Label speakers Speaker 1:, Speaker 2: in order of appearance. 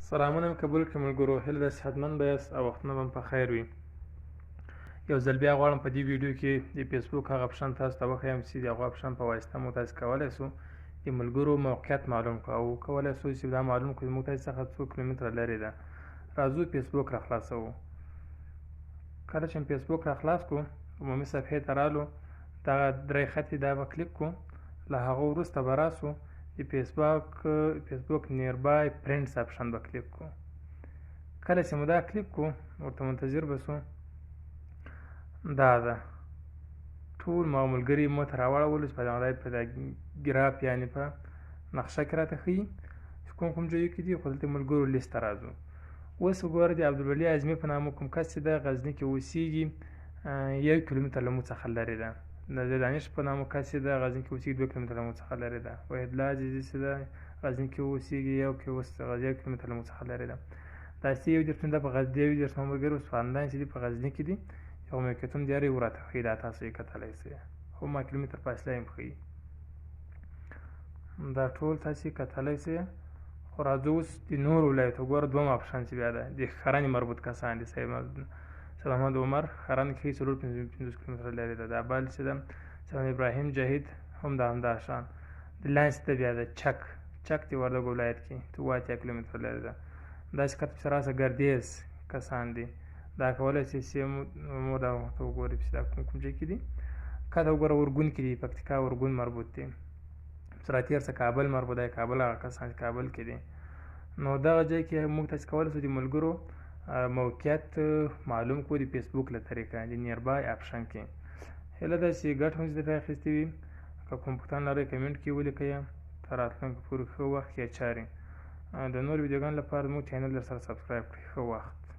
Speaker 1: سلامونه مې قبول کړئ ملګرو، هیله ده صحتمند به یاست او وختونه به مو په خیر وي. یو ځل بیا غواړم په دې ویډیو کې د فیسبوک هغه اپشن تاسو ته وښیم چې د هغه اپشن په واسطه مو تاسو کولی شو د ملګرو موقعیت معلوم کړو او کولی شو چې دا معلوم کړو موږ تاسو څخه څو کیلومتره لرې ده. راځو فیسبوک را خلاصوو. کله چې فیسبوک را خلاص کړو عمومي صفحې ته رالو، دغه درې خطې دا به کلیک کړو. له هغه وروسته به راسو د فیسبوک نیربای فرینډز اپشن به کلیک کړو. کله چې مو دا کلیک کړو ورته منتظر به شو. دا ده ټول ما ملګري مو ته راواړولو چې په دا ګراف یعنې په نقشه کې راته ښیي چې کوم کوم ځایو کې دي، خو دلته ملګرو لیست ته راځو. اوس وګوره د عبدالولي اعظمي په نامه کوم کس چې د غزني کې اوسېږي 1 کیلومتر له موږ څخه لرې ده. د دانش په نامه کس چې د غزني کې اوسېږي 2 کیلومتره له موږ څخه لرې ده. وحیدالله عزیزي چې د غزني کې اوسېږي 1 کیلومتر له موږ څخه لرې ده. داسې یو درته د په غزني یو درته ملګرو سوانان چې دي په غزني کې دي یو موقعیتونه دي هر یو راته ښیي، دا تاسو یې کتلی شئ. خو ما کیلومتر فاصله یې هم ښیي. دا ټول تاسو یې کتلی شئ. خو راځو اوس د نورو ولایتو ګوره دوم اپشن چې بیا ده د ښرنې مربوط کسان دي. سید محمد عمر ښرن کې 450 کیلومتره لرې ده. دا بل چې ده سید ابراهیم جهید هم د همدا شان. د لاینس ته بیا ده چک د وردګو ولایت کې 8 کیلومتره لرې ده. داسې کته پسې راسه ګردیز کسان دي. دا کولی شئ چې مو دا ورته وګورئ چې دا کوم ځای کې دي. کته وګوره ارګون کې دي، پکتیکا ارګون مربوط دي. سراتیر څخه کابل مربوط دی، کابل هغه کسان چې کابل کې دي. نو دغه ځای کې موږ تاسو کولی شو د ملګرو موقعیت معلوم کړو د فیسبوک له طریقه د نیربای اپشن کې. هیله ده چې ګټه مو درته اخیستې وي. که کوم پوښتنه لرئ کمنټ کې ولیکئ. تر راتلونکي پورې ښه وخت کې چارې. د نور ویډیوګانو لپاره زموږ چینل درسره سبسکرایب کړئ. ښه وخت.